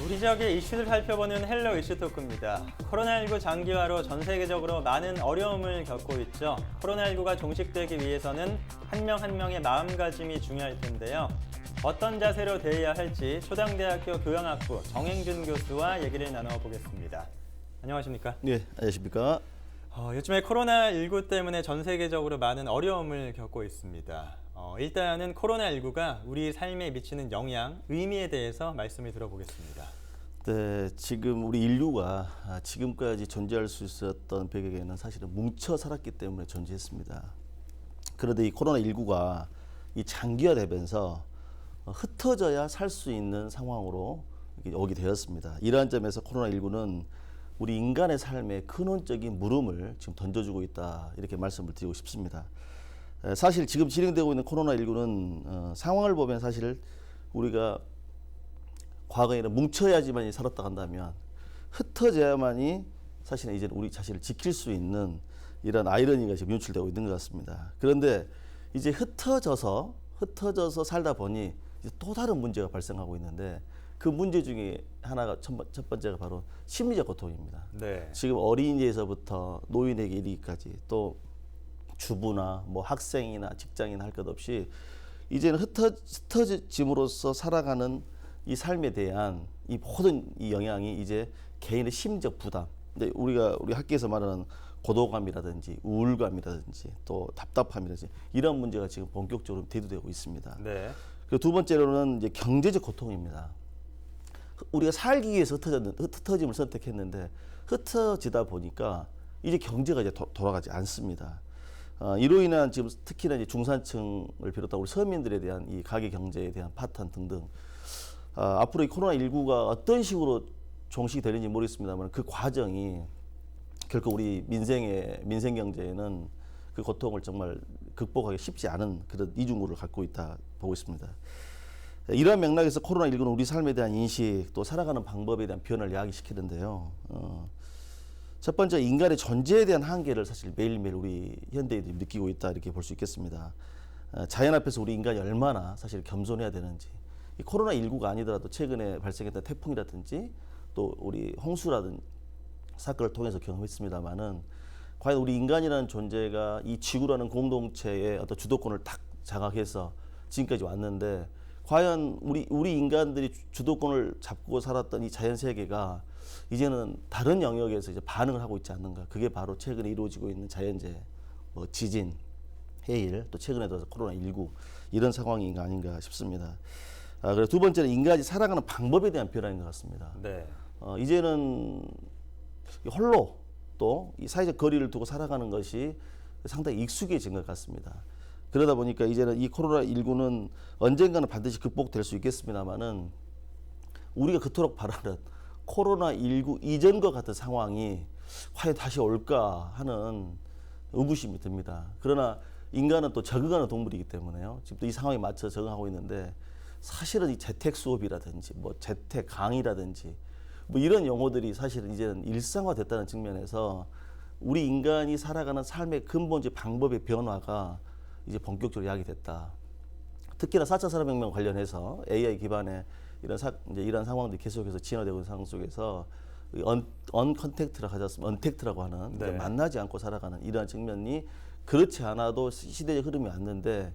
우리 지역의 이슈를 살펴보는 헬로 이슈 토크입니다. 코로나19 장기화로 전 세계적으로 많은 어려움을 겪고 있죠. 코로나19가 종식되기 위해서는 한 명 한 명의 마음가짐이 중요할 텐데요. 어떤 자세로 대해야 할지 초당대학교 교양학부 정행준 교수와 얘기를 나눠보겠습니다. 안녕하십니까? 네, 안녕하십니까? 요즘에 코로나19 때문에 전 세계적으로 많은 어려움을 겪고 있습니다. 일단은 코로나19가 우리 삶에 미치는 영향, 의미에 대해서 말씀을 들어보겠습니다. 네, 지금 우리 인류가 지금까지 존재할 수 있었던 배경에는 사실은 뭉쳐 살았기 때문에 존재했습니다. 그런데 이 코로나19가 이 장기화되면서 흩어져야 살 수 있는 상황으로 오게 되었습니다. 이러한 점에서 코로나19는 우리 인간의 삶에 근원적인 물음을 지금 던져주고 있다, 이렇게 말씀을 드리고 싶습니다. 사실 지금 진행되고 있는 코로나19는 상황을 보면 사실 우리가 과거에는 뭉쳐야지만 살았다 한다면 흩어져야만이 사실은 이제 우리 자신을 지킬 수 있는 이런 아이러니가 지금 연출되고 있는 것 같습니다. 그런데 이제 흩어져서 살다 보니 이제 또 다른 문제가 발생하고 있는데, 그 문제 중에 하나가 첫 번째가 바로 심리적 고통입니다. 네. 지금 어린이에서부터 노인에게 이르기까지, 또 주부나 뭐 학생이나 직장인 할 것 없이 이제는 흩어짐으로써 살아가는 이 삶에 대한 이 모든 이 영향이 이제 개인의 심리적 부담, 근데 우리 학계에서 말하는 고독감이라든지 우울감이라든지 또 답답함이라든지 이런 문제가 지금 본격적으로 대두되고 있습니다. 네. 그리고 두 번째로는 이제 경제적 고통입니다. 우리가 살기 위해서 흩어짐을 선택했는데 흩어지다 보니까 이제 경제가 이제 돌아가지 않습니다. 이로 인한 지금 특히나 이제 중산층을 비롯한 우리 서민들에 대한 이 가계 경제에 대한 파탄 등등, 앞으로 이 코로나19가 어떤 식으로 종식이 되는지 모르겠습니다만 그 과정이 결코 우리 민생 경제에는 그 고통을 정말 극복하기 쉽지 않은 그런 이중구를 갖고 있다 보고 있습니다. 이러한 맥락에서 코로나19는 우리 삶에 대한 인식, 또 살아가는 방법에 대한 변화를 야기시키는데요. 첫 번째, 인간의 존재에 대한 한계를 사실 매일매일 우리 현대인들이 느끼고 있다, 이렇게 볼 수 있겠습니다. 자연 앞에서 우리 인간이 얼마나 사실 겸손해야 되는지, 이 코로나19가 아니더라도 최근에 발생했던 태풍이라든지 또 우리 홍수라든 사건을 통해서 경험했습니다만은, 과연 우리 인간이라는 존재가 이 지구라는 공동체의 어떤 주도권을 딱 장악해서 지금까지 왔는데, 과연 우리 인간들이 주도권을 잡고 살았던 이 자연 세계가 이제는 다른 영역에서 이제 반응을 하고 있지 않는가. 그게 바로 최근에 이루어지고 있는 자연재해, 뭐 지진, 해일, 또 최근에 들어서 코로나19 이런 상황이 아닌가 싶습니다. 그리고 두 번째는 인간이 살아가는 방법에 대한 변화인 것 같습니다. 네. 이제는 홀로 또 이 사회적 거리를 두고 살아가는 것이 상당히 익숙해진 것 같습니다. 그러다 보니까 이제는 이 코로나19는 언젠가는 반드시 극복될 수 있겠습니다만은, 우리가 그토록 바라는 코로나19 이전과 같은 상황이 과연 다시 올까 하는 의구심이 듭니다. 그러나 인간은 또 적응하는 동물이기 때문에요. 지금도 이 상황에 맞춰 적응하고 있는데, 사실은 이 재택 수업이라든지 뭐 재택 강의라든지 뭐 이런 용어들이 사실은 이제는 일상화됐다는 측면에서 우리 인간이 살아가는 삶의 근본적 방법의 변화가 이제 본격적으로 야기됐다. 특히나 4차 산업혁명 관련해서 AI 기반의 이런 상황들이 계속해서 진화되고 있는 상황 속에서 언컨택트라 가졌으면 언택트라고 하는, 네. 만나지 않고 살아가는 이러한 측면이 그렇지 않아도 시대의 흐름이 왔는데,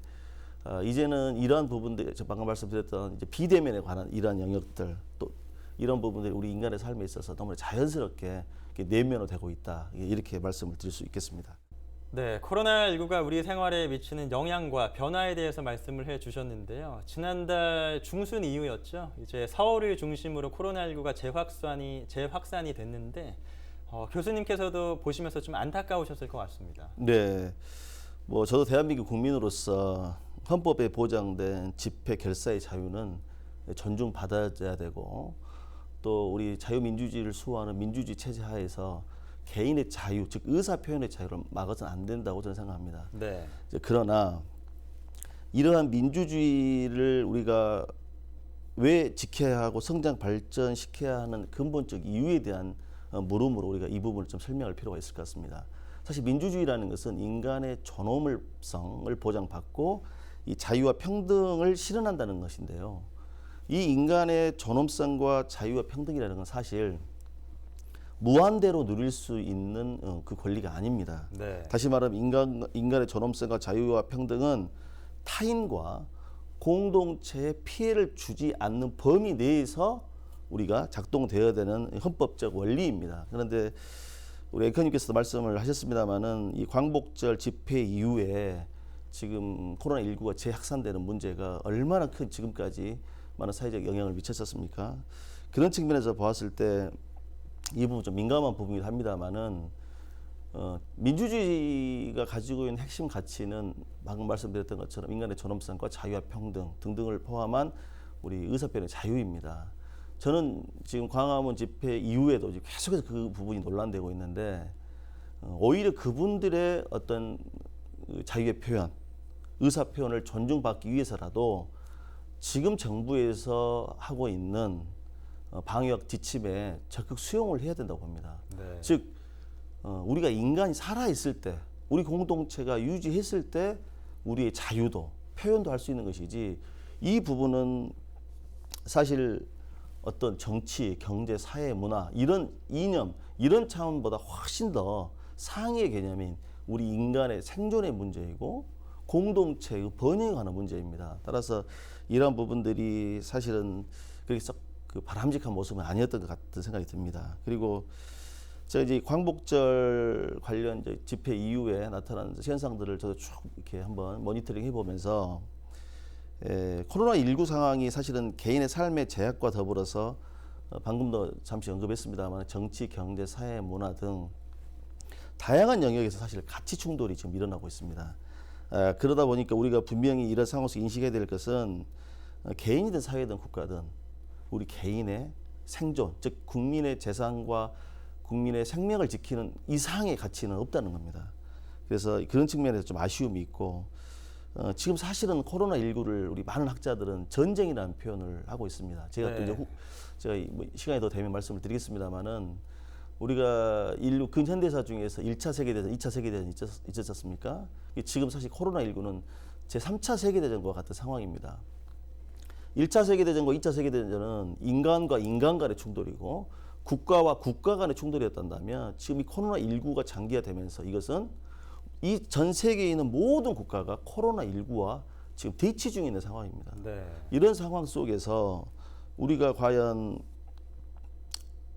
이제는 이러한 부분들, 제가 방금 말씀드렸던 이제 비대면에 관한 이러한 영역들, 또 이런 부분들이 우리 인간의 삶에 있어서 너무 자연스럽게 내면화되고 있다, 이렇게 말씀을 드릴 수 있겠습니다. 네, 코로나19가 우리 생활에 미치는 영향과 변화에 대해서 말씀을 해주셨는데요. 지난달 중순 이후였죠. 이제 서울을 중심으로 코로나19가 재확산이 됐는데, 교수님께서도 보시면서 좀 안타까우셨을 것 같습니다. 네, 뭐 저도 대한민국 국민으로서 헌법에 보장된 집회 결사의 자유는 존중받아야 되고, 또 우리 자유민주주의를 수호하는 민주주의 체제 하에서 개인의 자유, 즉 의사 표현의 자유를 막아서는 안 된다고 저는 생각합니다. 네. 그러나 이러한 민주주의를 우리가 왜 지켜야 하고 성장 발전시켜야 하는 근본적 이유에 대한 물음으로 우리가 이 부분을 좀 설명할 필요가 있을 것 같습니다. 사실 민주주의라는 것은 인간의 존엄성을 보장받고 이 자유와 평등을 실현한다는 것인데요. 이 인간의 존엄성과 자유와 평등이라는 건 사실 무한대로 누릴 수 있는 그 권리가 아닙니다. 네. 다시 말하면 인간의 존엄성과 자유와 평등은 타인과 공동체에 피해를 주지 않는 범위 내에서 우리가 작동되어야 되는 헌법적 원리입니다. 그런데 우리 앵커님께서도 말씀을 하셨습니다마는 이 광복절 집회 이후에 지금 코로나19가 재확산되는 문제가 얼마나 큰 지금까지 많은 사회적 영향을 미쳤었습니까? 그런 측면에서 보았을 때 이 부분 좀 민감한 부분이긴 합니다만은 민주주의가 가지고 있는 핵심 가치는 방금 말씀드렸던 것처럼 인간의 존엄성과 자유와 평등 등등을 포함한 우리 의사표현의 자유입니다. 저는 지금 광화문 집회 이후에도 계속해서 그 부분이 논란되고 있는데 오히려 그분들의 어떤 자유의 표현, 의사 표현을 존중받기 위해서라도 지금 정부에서 하고 있는 방역 지침에 적극 수용을 해야 된다고 봅니다. 네. 즉 우리가 인간이 살아있을 때, 우리 공동체가 유지했을 때 우리의 자유도 표현도 할 수 있는 것이지 이 부분은 사실 어떤 정치, 경제, 사회, 문화 이런 이념, 이런 차원보다 훨씬 더 상위의 개념인 우리 인간의 생존의 문제이고 공동체의 번영에 관한 문제입니다. 따라서 이러한 부분들이 사실은 그렇게 썩 그 바람직한 모습은 아니었던 것 같은 생각이 듭니다. 그리고 제가 이제 광복절 관련 이제 집회 이후에 나타난 현상들을 저도 쭉 이렇게 한번 모니터링 해보면서 코로나19 상황이 사실은 개인의 삶의 제약과 더불어서 방금도 잠시 언급했습니다만 정치, 경제, 사회, 문화 등 다양한 영역에서 사실 가치 충돌이 지금 일어나고 있습니다. 그러다 보니까 우리가 분명히 이런 상황에서 인식해야 될 것은 개인이든 사회든 국가든 우리 개인의 생존, 즉 국민의 재산과 국민의 생명을 지키는 이상의 가치는 없다는 겁니다. 그래서 그런 측면에서 좀 아쉬움이 있고 지금 사실은 코로나19를 우리 많은 학자들은 전쟁이라는 표현을 하고 있습니다. 제가 또 이제 제가 뭐 시간이 더 되면 말씀을 드리겠습니다만은 우리가 인류 근현대사 중에서 1차 세계대전, 2차 세계대전 있었습니까? 지금 사실 코로나19는 제3차 세계대전과 같은 상황입니다. 1차 세계대전과 2차 세계대전은 인간과 인간 간의 충돌이고 국가와 국가 간의 충돌이었단다면 지금 이 코로나19가 장기화되면서 이것은 이 전 세계에 있는 모든 국가가 코로나19와 지금 대치 중에 있는 상황입니다. 네. 이런 상황 속에서 우리가 과연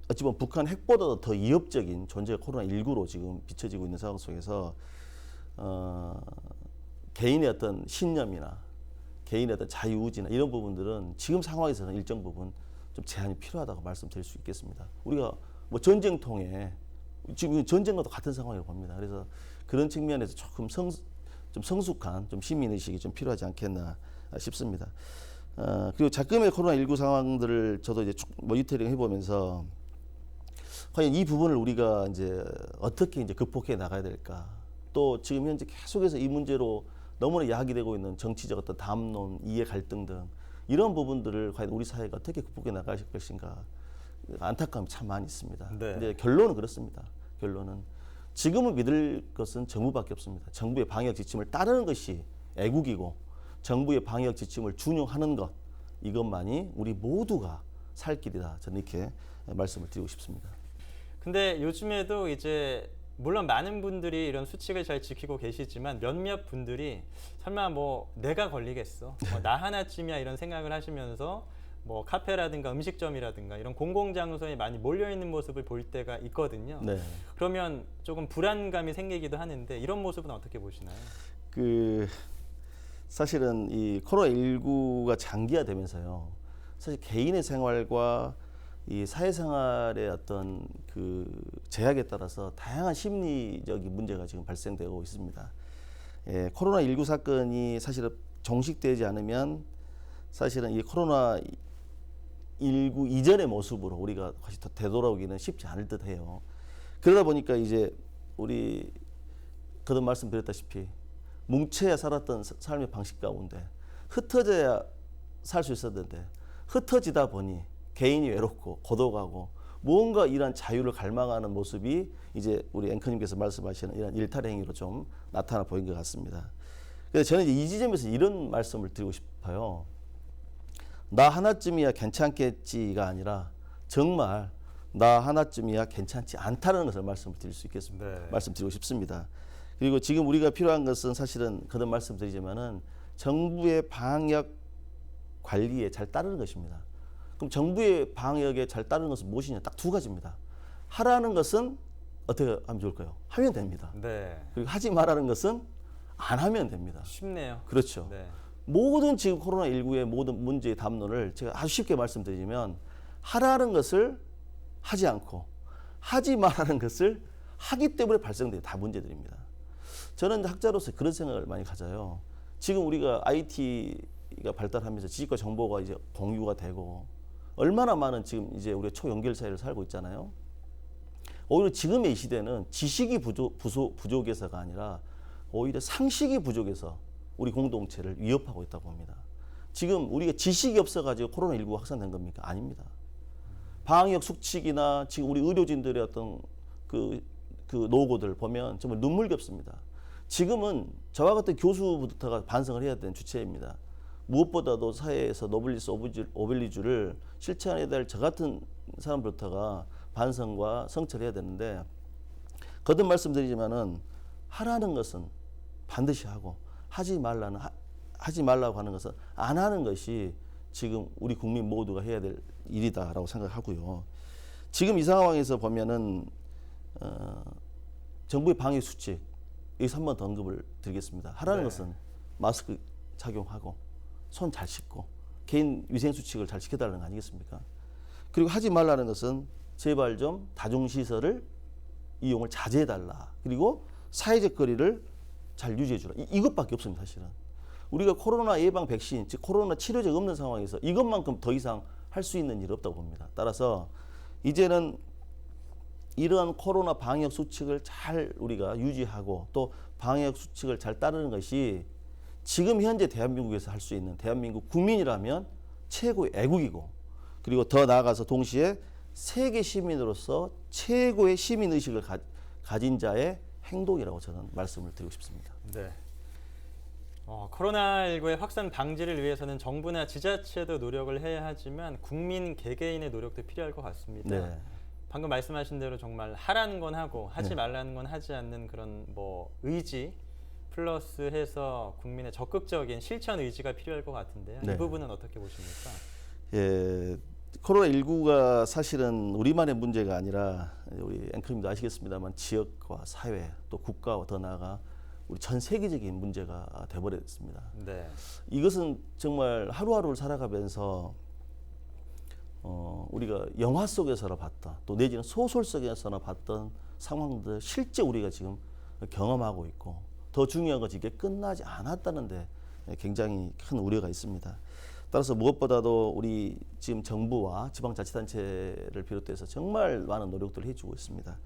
어찌 보면 북한 핵보다도 더 위협적인 존재가 코로나19로 지금 비춰지고 있는 상황 속에서 개인의 어떤 신념이나 개인의 어떤 자유의지나 이런 부분들은 지금 상황에서는 일정 부분 좀 제한이 필요하다고 말씀드릴 수 있겠습니다. 우리가 뭐 전쟁통에 지금 전쟁과도 같은 상황이라고 봅니다. 그래서 그런 측면에서 조금 좀 성숙한 좀 시민의식이 좀 필요하지 않겠나 싶습니다. 그리고 작금의 코로나19 상황들을 저도 이제 쭉 모니터링 해보면서 과연 이 부분을 우리가 이제 어떻게 이제 극복해 나가야 될까? 또 지금 현재 계속해서 이 문제로 너무나 야기되고 있는 정치적 어떤 담론, 이해 갈등 등 이런 부분들을 과연 우리 사회가 어떻게 극복해 나갈 것인가 안타까움이 참 많이 있습니다. 네. 근데 결론은 그렇습니다. 결론은 지금은 믿을 것은 정부밖에 없습니다. 정부의 방역 지침을 따르는 것이 애국이고 정부의 방역 지침을 준용하는 것 이것만이 우리 모두가 살 길이다. 저는 이렇게 말씀을 드리고 싶습니다. 근데 요즘에도 이제 물론 많은 분들이 이런 수칙을 잘 지키고 계시지만 몇몇 분들이 설마 뭐 내가 걸리겠어, 뭐 나 하나쯤이야 이런 생각을 하시면서 뭐 카페라든가 음식점이라든가 이런 공공장소에 많이 몰려 있는 모습을 볼 때가 있거든요. 네. 그러면 조금 불안감이 생기기도 하는데 이런 모습은 어떻게 보시나요? 사실은 이 코로나19가 장기화되면서요. 사실 개인의 생활과 이 사회생활의 어떤 그 제약에 따라서 다양한 심리적인 문제가 지금 발생되고 있습니다. 코로나19 사건이 사실은 종식되지 않으면 사실은 이 코로나19 이전의 모습으로 우리가 다시 되돌아오기는 쉽지 않을 듯해요. 그러다 보니까 이제 우리 거듭 말씀드렸다시피 뭉쳐야 살았던 삶의 방식 가운데 흩어져야 살 수 있었는데 흩어지다 보니 개인이 외롭고 고독하고 무언가 이런 자유를 갈망하는 모습이 이제 우리 앵커님께서 말씀하시는 이런 일탈 행위로 좀 나타나 보인 것 같습니다. 그래서 저는 이제 이 지점에서 이런 말씀을 드리고 싶어요. 나 하나쯤이야 괜찮겠지가 아니라 정말 나 하나쯤이야 괜찮지 않다는 것을 말씀드릴 수 있겠습니다. 네. 말씀드리고 싶습니다. 그리고 지금 우리가 필요한 것은 사실은 거듭 말씀드리지만은 정부의 방역 관리에 잘 따르는 것입니다. 그럼 정부의 방역에 잘 따르는 것은 무엇이냐? 딱 두 가지입니다. 하라는 것은 어떻게 하면 좋을까요? 하면 됩니다. 네. 그리고 하지 말라는 것은 안 하면 됩니다. 쉽네요. 그렇죠. 네. 모든 지금 코로나19의 모든 문제의 담론을 제가 아주 쉽게 말씀드리면 하라는 것을 하지 않고 하지 말라는 것을 하기 때문에 발생된 다 문제들입니다. 저는 학자로서 그런 생각을 많이 가져요. 지금 우리가 IT가 발달하면서 지식과 정보가 이제 공유가 되고 얼마나 많은 지금 이제 우리가 초연결 사회를 살고 있잖아요. 오히려 지금의 이 시대는 지식이 부족해서가 아니라 오히려 상식이 부족해서 우리 공동체를 위협하고 있다고 봅니다. 지금 우리가 지식이 없어가지고 코로나19가 확산된 겁니까? 아닙니다. 방역 수칙이나 지금 우리 의료진들의 어떤 그 노고들 보면 정말 눈물겹습니다. 지금은 저와 같은 교수부터가 반성을 해야 되는 주체입니다. 무엇보다도 사회에서 노블리스 오빌리주를 실천해야 될 저 같은 사람부터가 반성과 성찰을 해야 되는데 거듭 말씀드리지만은 하라는 것은 반드시 하고 하지 말라고 하는 것은 안 하는 것이 지금 우리 국민 모두가 해야 될 일이다라고 생각하고요. 지금 이 상황에서 보면은 정부의 방역 수칙 여기서 한 번 더 언급을 드리겠습니다. 하라는 네. 것은 마스크 착용하고 손 잘 씻고 개인 위생 수칙을 잘 지켜달라는 거 아니겠습니까? 그리고 하지 말라는 것은 제발 좀 다중시설을 이용을 자제해달라. 그리고 사회적 거리를 잘 유지해주라. 이것밖에 없습니다. 사실은. 우리가 코로나 예방 백신, 즉 코로나 치료제가 없는 상황에서 이것만큼 더 이상 할 수 있는 일이 없다고 봅니다. 따라서 이제는 이러한 코로나 방역 수칙을 잘 우리가 유지하고 또 방역 수칙을 잘 따르는 것이 지금 현재 대한민국에서 할 수 있는 대한민국 국민이라면 최고의 애국이고 그리고 더 나아가서 동시에 세계 시민으로서 최고의 시민의식을 가진 자의 행동이라고 저는 말씀을 드리고 싶습니다. 네. 코로나19의 확산 방지를 위해서는 정부나 지자체도 노력을 해야 하지만 국민 개개인의 노력도 필요할 것 같습니다. 네. 방금 말씀하신 대로 정말 하라는 건 하고 하지 네. 말라는 건 하지 않는 그런 뭐 의지 플러스해서 국민의 적극적인 실천 의지가 필요할 것 같은데요. 네. 이 부분은 어떻게 보십니까? 예, 코로나19가 사실은 우리만의 문제가 아니라 우리 앵커님도 아시겠습니다만 지역과 사회 또 국가와 더 나아가 우리 전 세계적인 문제가 돼버렸습니다. 네. 이것은 정말 하루하루를 살아가면서 우리가 영화 속에서나 봤다 또 내지는 소설 속에서나 봤던 상황들 실제 우리가 지금 경험하고 있고 더 중요한 것이 이게 끝나지 않았다는데 굉장히 큰 우려가 있습니다. 따라서 무엇보다도 우리 지금 정부와 지방자치단체를 비롯해서 정말 많은 노력들을 해주고 있습니다.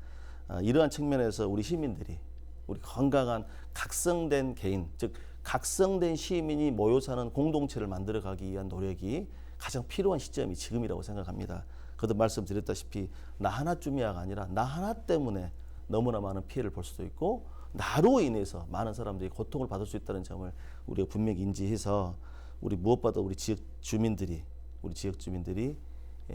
이러한 측면에서 우리 시민들이 우리 건강한 각성된 개인, 즉 각성된 시민이 모여 사는 공동체를 만들어가기 위한 노력이 가장 필요한 시점이 지금이라고 생각합니다. 거듭 말씀드렸다시피 나 하나쯤이야가 아니라 나 하나 때문에 너무나 많은 피해를 볼 수도 있고 나로 인해서 많은 사람들이 고통을 받을 수 있다는 점을 우리가 분명히 인지해서 우리 무엇보다 우리 지역 주민들이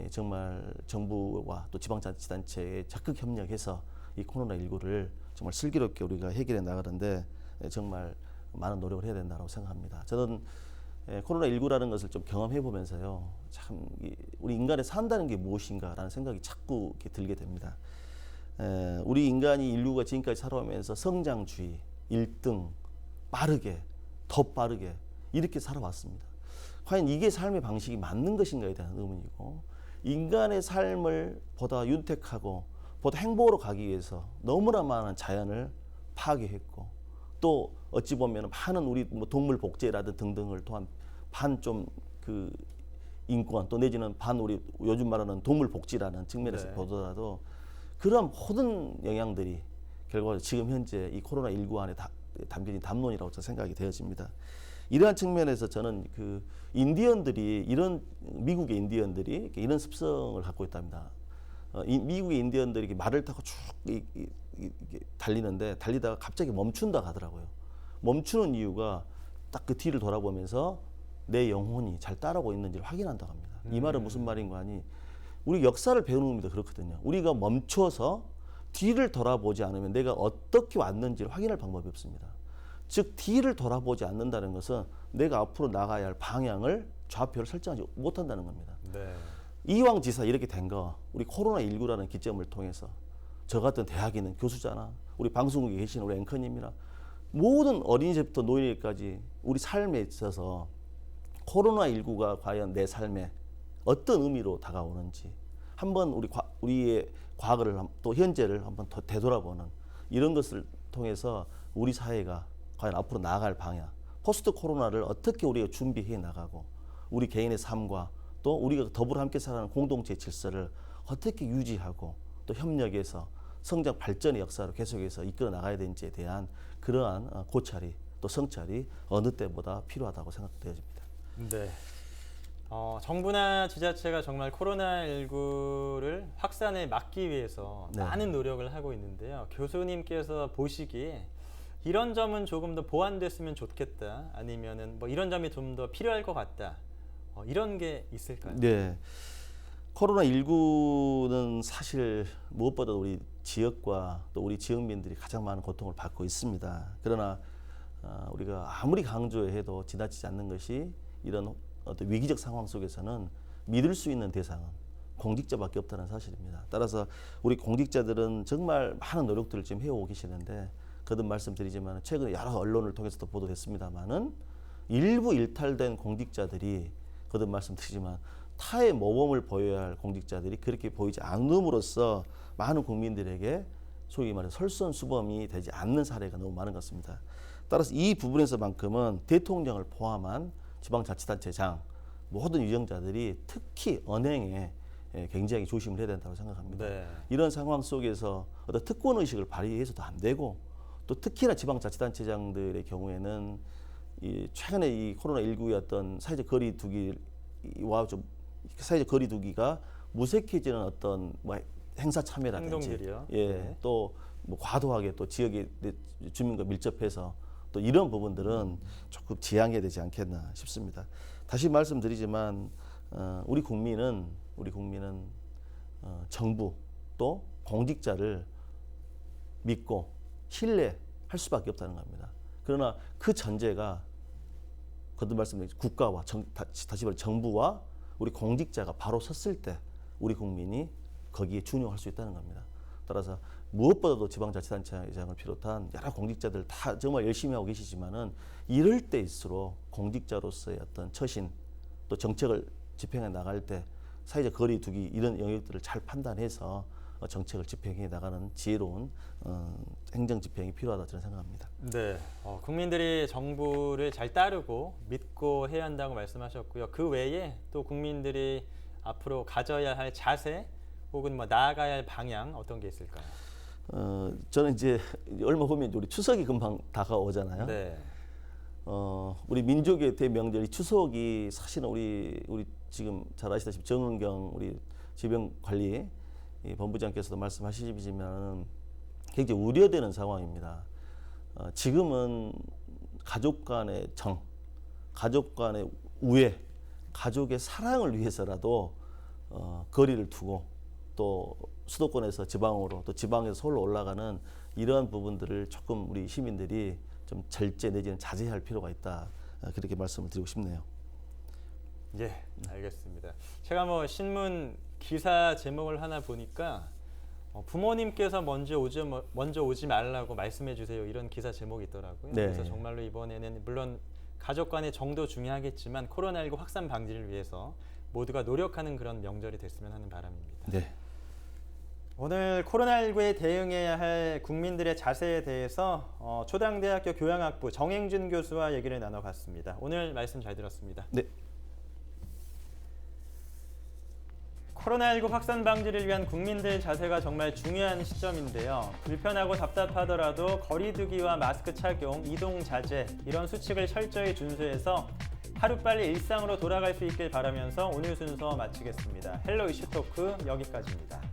정말 정부와 또 지방자치단체에 적극 협력해서 이 코로나19를 정말 슬기롭게 우리가 해결해 나가는데 정말 많은 노력을 해야 된다고 생각합니다. 저는 코로나19라는 것을 좀 경험해 보면서요, 참 우리 인간의 산다는 게 무엇인가라는 생각이 자꾸 이렇게 들게 됩니다. 우리 인간이 인류가 지금까지 살아오면서 성장주의, 1등, 빠르게, 더 빠르게 이렇게 살아왔습니다. 과연 이게 삶의 방식이 맞는 것인가에 대한 의문이고 인간의 삶을 보다 윤택하고 보다 행복으로 가기 위해서 너무나 많은 자연을 파괴했고 또 어찌 보면 많은 우리 뭐 동물 복제라든 등등을 또한 반 좀 그 인권 또 내지는 반 우리 요즘 말하는 동물 복지라는 측면에서 네. 보더라도 그런 모든 영향들이 결과적으로 지금 현재 이 코로나19 안에 담겨진 담론이라고 저는 생각이 되어집니다. 이러한 측면에서 저는 그 인디언들이 미국의 인디언들이 이런 습성을 갖고 있답니다. 미국의 인디언들이 이렇게 말을 타고 쭉 달리는데 달리다가 갑자기 멈춘다 하더라고요. 멈추는 이유가 딱 그 뒤를 돌아보면서 내 영혼이 잘 따라오고 있는지를 확인한다고 합니다. 이 말은 무슨 말인가 하니 우리 역사를 배우는 겁니다. 그렇거든요. 우리가 멈춰서 뒤를 돌아보지 않으면 내가 어떻게 왔는지를 확인할 방법이 없습니다. 즉 뒤를 돌아보지 않는다는 것은 내가 앞으로 나가야 할 방향을 좌표를 설정하지 못한다는 겁니다. 네. 이왕 지사 이렇게 된 거 우리 코로나19라는 기점을 통해서 저 같은 대학에 있는 교수잖아, 우리 방송국에 계시는 우리 앵커님이나 모든 어린이집부터 노인까지 우리 삶에 있어서 코로나19가 과연 내 삶에 어떤 의미로 다가오는지 한번 우리의 과거를 또 현재를 한번 더 되돌아보는 이런 것을 통해서 우리 사회가 과연 앞으로 나아갈 방향, 포스트 코로나를 어떻게 우리가 준비해 나가고 우리 개인의 삶과 또 우리가 더불어 함께 살아가는 공동체 질서를 어떻게 유지하고 또 협력해서 성장 발전의 역사로 계속해서 이끌어 나가야 되는지에 대한 그러한 고찰이 또 성찰이 어느 때보다 필요하다고 생각되어집니다. 네. 정부나 지자체가 정말 코로나19를 확산을 막기 위해서 네. 많은 노력을 하고 있는데요. 교수님께서 보시기에 이런 점은 조금 더 보완됐으면 좋겠다, 아니면은 뭐 이런 점이 좀 더 필요할 것 같다, 이런 게 있을까요? 네. 코로나19는 사실 무엇보다 우리 지역과 또 우리 지역민들이 가장 많은 고통을 받고 있습니다. 그러나 우리가 아무리 강조해도 지나치지 않는 것이 이런 어떤 위기적 상황 속에서는 믿을 수 있는 대상은 공직자밖에 없다는 사실입니다. 따라서 우리 공직자들은 정말 많은 노력들을 지금 해오고 계시는데 거듭 말씀드리지만 최근에 여러 언론을 통해서도 보도됐습니다만은 일부 일탈된 공직자들이 거듭 말씀드리지만 타의 모범을 보여야 할 공직자들이 그렇게 보이지 않음으로써 많은 국민들에게 소위 말해 설선수범이 되지 않는 사례가 너무 많은 것 같습니다. 따라서 이 부분에서만큼은 대통령을 포함한 지방자치단체장 모든 유정자들이 특히 언행에 굉장히 조심을 해야 된다고 생각합니다. 네. 이런 상황 속에서 어떤 특권 의식을 발휘해서도 안 되고 또 특히나 지방자치단체장들의 경우에는 최근에 이 코로나19의 어떤 사회적 거리두기와 좀 사회적 거리두기가 무색해지는 어떤 뭐 행사 참여라든지 행동들이요. 예, 네. 또 뭐 과도하게 또 지역의 주민과 밀접해서 또 이런 부분들은 조금 지양해야 되지 않겠나 싶습니다. 다시 말씀드리지만 우리 국민은 정부 또 공직자를 믿고 신뢰할 수밖에 없다는 겁니다. 그러나 그 전제가 거듭 말씀드린 국가와 다시 말해 정부와 우리 공직자가 바로 섰을 때 우리 국민이 거기에 준용할 수 있다는 겁니다. 따라서 무엇보다도 지방자치단체장을 비롯한 여러 공직자들 다 정말 열심히 하고 계시지만은 이럴 때일수록 공직자로서의 어떤 처신 또 정책을 집행해 나갈 때 사회적 거리두기 이런 영역들을 잘 판단해서 정책을 집행해 나가는 지혜로운 행정 집행이 필요하다 저는 생각합니다. 네, 국민들이 정부를 잘 따르고 믿고 해야 한다고 말씀하셨고요. 그 외에 또 국민들이 앞으로 가져야 할 자세 혹은 뭐 나아가야 할 방향 어떤 게 있을까요? 저는 이제 얼마 후면 우리 추석이 금방 다가오잖아요. 네. 우리 민족의 대명절이 추석이 사실은 우리 지금 잘 아시다시피 정은경 우리 질병관리 본부장께서도 말씀하시지만 굉장히 우려되는 상황입니다. 지금은 가족 간의 정, 가족 간의 우애, 가족의 사랑을 위해서라도 거리를 두고 또 수도권에서 지방으로 또 지방에서 서울로 올라가는 이러한 부분들을 조금 우리 시민들이 좀 절제 내지는 자제할 필요가 있다. 그렇게 말씀을 드리고 싶네요. 예, 알겠습니다. 제가 뭐 신문 기사 제목을 하나 보니까 부모님께서 먼저 오지 말라고 말씀해 주세요, 이런 기사 제목이 있더라고요. 네. 그래서 정말로 이번에는 물론 가족 간의 정도 중요하겠지만 코로나19 확산 방지를 위해서 모두가 노력하는 그런 명절이 됐으면 하는 바람입니다. 네. 오늘 코로나19에 대응해야 할 국민들의 자세에 대해서 초당대학교 교양학부 정행준 교수와 얘기를 나눠봤습니다. 오늘 말씀 잘 들었습니다. 네. 코로나19 확산 방지를 위한 국민들 자세가 정말 중요한 시점인데요. 불편하고 답답하더라도 거리두기와 마스크 착용, 이동 자제 이런 수칙을 철저히 준수해서 하루빨리 일상으로 돌아갈 수 있길 바라면서 오늘 순서 마치겠습니다. 헬로 이슈 토크 여기까지입니다.